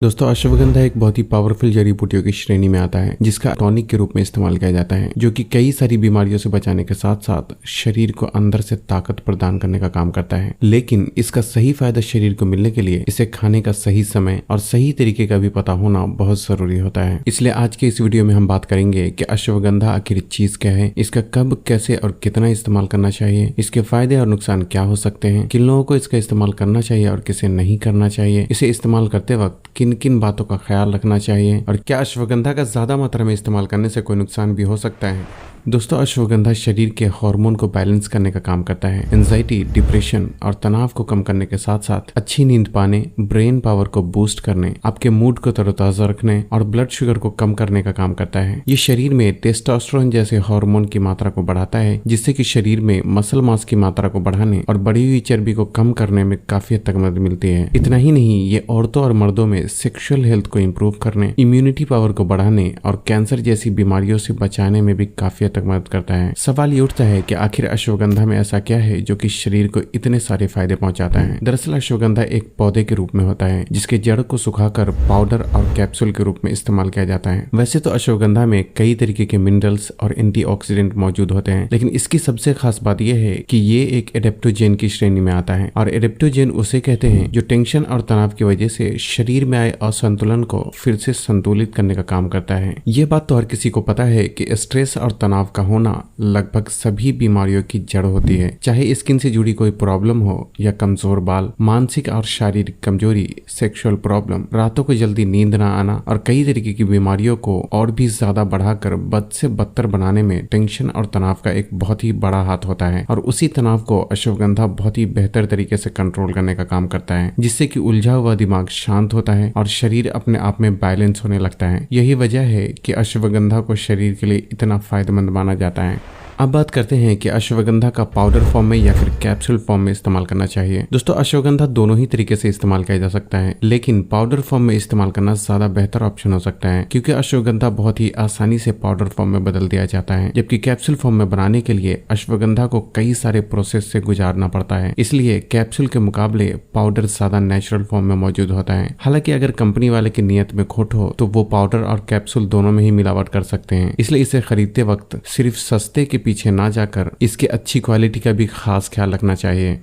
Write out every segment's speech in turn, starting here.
दोस्तों अश्वगंधा एक बहुत ही पावरफुल जड़ी बूटियों की श्रेणी में आता है जिसका टॉनिक के रूप में इस्तेमाल किया जाता है जो कि कई सारी बीमारियों से बचाने के साथ साथ शरीर को अंदर से ताकत प्रदान करने का काम करता है। लेकिन इसका सही फायदा शरीर को मिलने के लिए इसे खाने का सही समय और सही तरीके का भी पता होना बहुत जरूरी होता है। इसलिए आज के इस वीडियो में हम बात करेंगे कि अश्वगंधा आखिर चीज क्या है, इसका कब कैसे और कितना इस्तेमाल करना चाहिए, इसके फायदे और नुकसान क्या हो सकते हैं, किन लोगों को इसका इस्तेमाल करना चाहिए और किसे नहीं करना चाहिए, इसे इस्तेमाल करते वक्त किन किन बातों का ख्याल रखना चाहिए और क्या अश्वगंधा का ज्यादा मात्रा में इस्तेमाल करने से कोई नुकसान भी हो सकता है। दोस्तों अश्वगंधा शरीर के हार्मोन को बैलेंस करने का काम करता है। एंजाइटी, डिप्रेशन और तनाव को कम करने के साथ साथ अच्छी नींद पाने, ब्रेन पावर को बूस्ट करने, आपके मूड को तरोताजा रखने और ब्लड शुगर को कम करने का काम करता है। ये शरीर में टेस्टोस्टेरोन जैसे हार्मोन की मात्रा को बढ़ाता है जिससे कि शरीर में मसल मास की मात्रा को बढ़ाने और बढ़ी हुई चर्बी को कम करने में काफी हद तक मदद मिलती है। इतना ही नहीं, ये औरतों और मर्दों में सेक्सुअल हेल्थ को इम्प्रूव करने, इम्यूनिटी पावर को बढ़ाने और कैंसर जैसी बीमारियों से बचाने में भी काफी हद तक मदद करता है। सवाल ये उठता है कि आखिर अश्वगंधा में ऐसा क्या है जो कि शरीर को इतने सारे फायदे पहुंचाता है। दरअसल अश्वगंधा एक पौधे के रूप में होता है जिसके जड़ को सुखाकर पाउडर और कैप्सूल के रूप में इस्तेमाल किया जाता है। वैसे तो अश्वगंधा में कई तरीके के मिनरल्स और एंटीऑक्सीडेंट मौजूद होते हैं, लेकिन इसकी सबसे खास बात यह है कि ये एक एडेप्टोजेन की श्रेणी में आता है और एडेप्टोजेन उसे कहते हैं जो टेंशन और तनाव की वजह से शरीर में आए असंतुलन को फिर से संतुलित करने का काम करता है। ये बात तो हर किसी को पता है कि स्ट्रेस और तनाव का होना लगभग सभी बीमारियों की जड़ होती है, चाहे स्किन से जुड़ी कोई प्रॉब्लम हो या कमजोर बाल, मानसिक और शारीरिक कमजोरी, सेक्सुअल प्रॉब्लम, रातों को जल्दी नींद ना आना और कई तरीके की बीमारियों को और भी ज्यादा बढ़ाकर बद से बदतर बनाने में टेंशन और तनाव का एक बहुत ही बड़ा हाथ होता है। और उसी तनाव को अश्वगंधा बहुत ही बेहतर तरीके से कंट्रोल करने का काम करता है जिससे कि उलझा हुआ दिमाग शांत होता है और शरीर अपने आप में बैलेंस होने लगता है। यही वजह है कि अश्वगंधा को शरीर के लिए इतना फायदेमंद माना जाता है। अब बात करते हैं कि अश्वगंधा का पाउडर फॉर्म में या फिर कैप्सूल फॉर्म में इस्तेमाल करना चाहिए। दोस्तों अश्वगंधा दोनों ही तरीके से इस्तेमाल किया जा सकता है, लेकिन पाउडर फॉर्म में इस्तेमाल करना ज्यादा बेहतर ऑप्शन हो सकता है क्योंकि अश्वगंधा बहुत ही आसानी से पाउडर फॉर्म में बदल दिया जाता है, जबकि कैप्सूल फॉर्म में बनाने के लिए अश्वगंधा को कई सारे प्रोसेस से गुजारना पड़ता है। इसलिए कैप्सूल के मुकाबले पाउडर ज्यादा नेचुरल फॉर्म में मौजूद होता है। हालांकि अगर कंपनी वाले की नियत में खोट हो तो वो पाउडर और कैप्सूल दोनों में ही मिलावट कर सकते हैं, इसलिए इसे खरीदते वक्त सिर्फ सस्ते के पीछे ना जाकर इसके अच्छी क्वालिटी का भी खास ख्याल रखना चाहिए।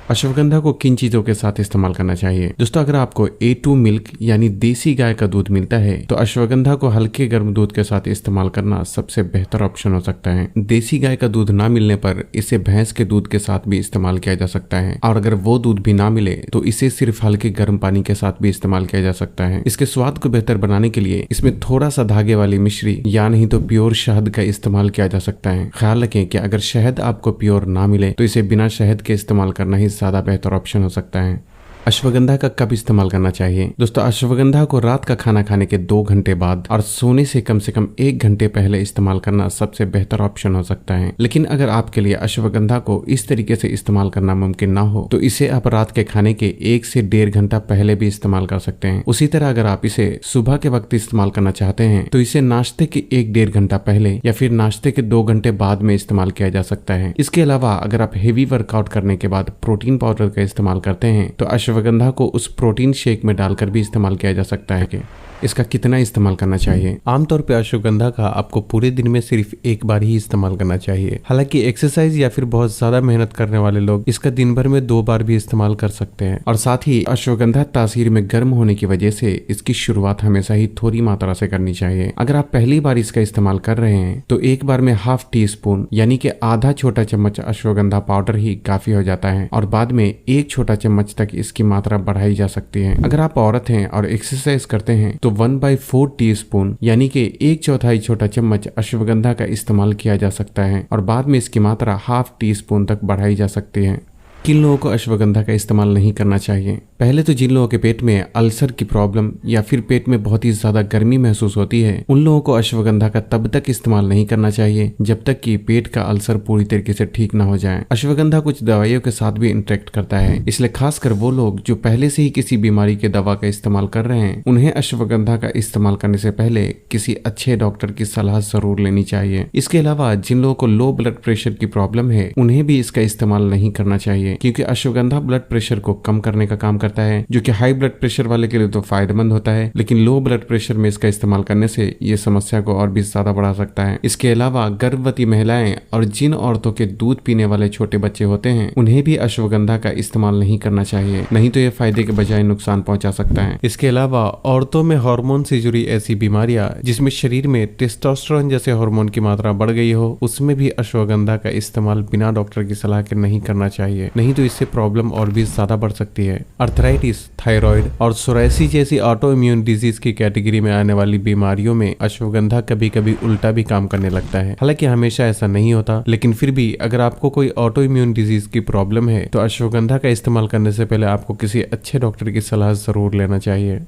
अश्वगंधा को किन चीजों के साथ इस्तेमाल करना चाहिए। दोस्तों अगर आपको A2 मिल्क यानी देसी गाय का दूध मिलता है तो अश्वगंधा को हल्के गर्म दूध के साथ इस्तेमाल करना सबसे बेहतर ऑप्शन हो सकता है। देसी गाय का दूध ना मिलने पर इसे भैंस के दूध के साथ भी इस्तेमाल किया जा सकता है और अगर वो दूध भी ना मिले तो इसे सिर्फ हल्के गर्म पानी के साथ भी इस्तेमाल किया जा सकता है। इसके स्वाद को बेहतर बनाने के लिए इसमें थोड़ा सा धागे वाली मिश्री या नहीं तो प्योर शहद का इस्तेमाल किया जा सकता है। ख्याल रखें कि अगर शहद आपको प्योर ना मिले तो इसे बिना शहद के इस्तेमाल करना ही ज्यादा बेहतर ऑप्शन हो सकता है। अश्वगंधा का कब इस्तेमाल करना चाहिए। दोस्तों अश्वगंधा को रात का खाना खाने के 2 घंटे बाद और सोने से कम 1 घंटे पहले इस्तेमाल करना सबसे बेहतर ऑप्शन हो सकता है। लेकिन अगर आपके लिए अश्वगंधा को इस तरीके से इस्तेमाल करना मुमकिन ना हो तो इसे आप रात के खाने के 1 से 1.5 घंटा पहले भी इस्तेमाल कर सकते हैं। उसी तरह अगर आप इसे सुबह के वक्त इस्तेमाल करना चाहते हैं तो इसे नाश्ते के 1-1.5 घंटा पहले या फिर नाश्ते के 2 घंटे बाद में इस्तेमाल किया जा सकता है। इसके अलावा अगर आप हेवी वर्कआउट करने के बाद प्रोटीन पाउडर का इस्तेमाल करते हैं तो अश्वगंधा को उस प्रोटीन शेक में डालकर भी इस्तेमाल किया जा सकता है। कि इसका कितना इस्तेमाल करना चाहिए। आमतौर पर अश्वगंधा का आपको पूरे दिन में सिर्फ एक बार ही इस्तेमाल करना चाहिए। हालांकि एक्सरसाइज या फिर बहुत ज्यादा मेहनत करने वाले लोग इसका दिन भर में 2 बार भी इस्तेमाल कर सकते हैं। और साथ ही अश्वगंधा तासीर में गर्म होने की वजह से इसकी शुरुआत हमेशा ही थोड़ी मात्रा से करनी चाहिए। अगर आप पहली बार इसका इस्तेमाल कर रहे हैं तो एक बार में ½ टीस्पून यानी कि आधा छोटा चम्मच अश्वगंधा पाउडर ही काफी हो जाता है और बाद में 1 छोटा चम्मच तक इसकी मात्रा बढ़ाई जा सकती है। अगर आप औरत हैं और एक्सरसाइज करते हैं तो 1/4 टीस्पून यानी कि 1/4 छोटा चम्मच अश्वगंधा का इस्तेमाल किया जा सकता है और बाद में इसकी मात्रा ½ टीस्पून तक बढ़ाई जा सकती है। किन लोगों को अश्वगंधा का इस्तेमाल नहीं करना चाहिए। पहले तो जिन लोगों के पेट में अल्सर की प्रॉब्लम या फिर पेट में बहुत ही ज्यादा गर्मी महसूस होती है उन लोगों को अश्वगंधा का तब तक इस्तेमाल नहीं करना चाहिए जब तक कि पेट का अल्सर पूरी तरीके से ठीक ना हो जाए। अश्वगंधा कुछ दवाइयों के साथ भी इंटरेक्ट करता है, इसलिए खासकर वो लोग जो पहले से ही किसी बीमारी के दवा का इस्तेमाल कर रहे हैं उन्हें अश्वगंधा का इस्तेमाल करने से पहले किसी अच्छे डॉक्टर की सलाह जरूर लेनी चाहिए। इसके अलावा जिन लोगों को लो ब्लड प्रेशर की प्रॉब्लम है उन्हें भी इसका इस्तेमाल नहीं करना चाहिए। क्योंकि अश्वगंधा ब्लड प्रेशर को कम करने का काम करता है, जो कि हाई ब्लड प्रेशर वाले के लिए तो फायदेमंद होता है, लेकिन लो ब्लड प्रेशर में इसका इस्तेमाल करने से ये समस्या को और भी ज्यादा बढ़ा सकता है। इसके अलावा गर्भवती महिलाएं और जिन औरतों के दूध पीने वाले छोटे बच्चे होते हैं उन्हें भी अश्वगंधा का इस्तेमाल नहीं करना चाहिए, नहीं तो ये फायदे के बजाय नुकसान पहुंचा सकता है। इसके अलावा औरतों में हार्मोन से जुड़ी ऐसी बीमारियां जिसमें शरीर में टेस्टोस्टेरोन जैसे हार्मोन की मात्रा बढ़ गई हो, उसमें भी अश्वगंधा का इस्तेमाल बिना डॉक्टर की सलाह के नहीं करना चाहिए, नहीं तो इससे प्रॉब्लम और भी ज्यादा बढ़ सकती है। अर्थराइटिस, थायराइड और सोरायसिस जैसी ऑटो इम्यून डिजीज की कैटेगरी में आने वाली बीमारियों में अश्वगंधा कभी कभी उल्टा भी काम करने लगता है। हालांकि हमेशा ऐसा नहीं होता, लेकिन फिर भी अगर आपको कोई ऑटो इम्यून डिजीज की प्रॉब्लम है तो अश्वगंधा का इस्तेमाल करने से पहले आपको किसी अच्छे डॉक्टर की सलाह जरूर लेना चाहिए।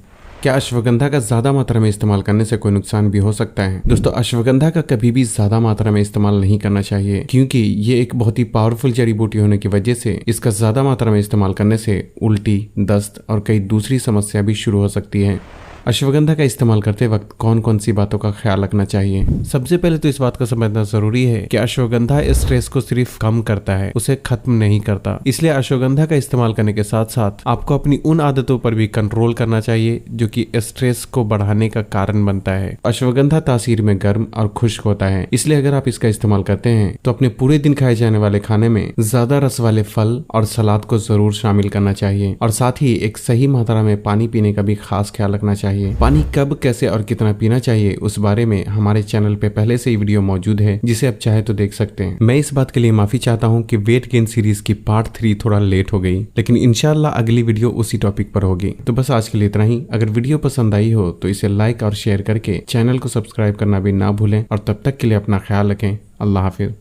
क्या अश्वगंधा का ज्यादा मात्रा में इस्तेमाल करने से कोई नुकसान भी हो सकता है? दोस्तों, अश्वगंधा का कभी भी ज्यादा मात्रा में इस्तेमाल नहीं करना चाहिए, क्योंकि ये एक बहुत ही पावरफुल जड़ी बूटी होने की वजह से इसका ज्यादा मात्रा में इस्तेमाल करने से उल्टी, दस्त और कई दूसरी समस्या भी शुरू हो सकती है। अश्वगंधा का इस्तेमाल करते वक्त कौन कौन सी बातों का ख्याल रखना चाहिए? सबसे पहले तो इस बात का समझना जरूरी है कि अश्वगंधा स्ट्रेस को सिर्फ कम करता है, उसे खत्म नहीं करता। इसलिए अश्वगंधा का इस्तेमाल करने के साथ साथ आपको अपनी उन आदतों पर भी कंट्रोल करना चाहिए जो कि स्ट्रेस को बढ़ाने का कारण बनता है। अश्वगंधा तासीर में गर्म और खुश्क होता है, इसलिए अगर आप इसका इस्तेमाल करते हैं तो अपने पूरे दिन खाए जाने वाले खाने में ज्यादा रस वाले फल और सलाद को जरूर शामिल करना चाहिए, और साथ ही एक सही मात्रा में पानी पीने का भी खास ख्याल रखना चाहिए। पानी कब, कैसे और कितना पीना चाहिए उस बारे में हमारे चैनल पे पहले से ही वीडियो मौजूद है, जिसे आप चाहे तो देख सकते हैं। मैं इस बात के लिए माफी चाहता हूँ कि वेट गेन सीरीज की पार्ट 3 थोड़ा लेट हो गई, लेकिन इंशाल्लाह अगली वीडियो उसी टॉपिक पर होगी। तो बस आज के लिए इतना ही। अगर वीडियो पसंद आई हो तो इसे लाइक और शेयर करके चैनल को सब्सक्राइब करना भी ना भूलें, और तब तक के लिए अपना ख्याल रखें। अल्लाह हाफिज।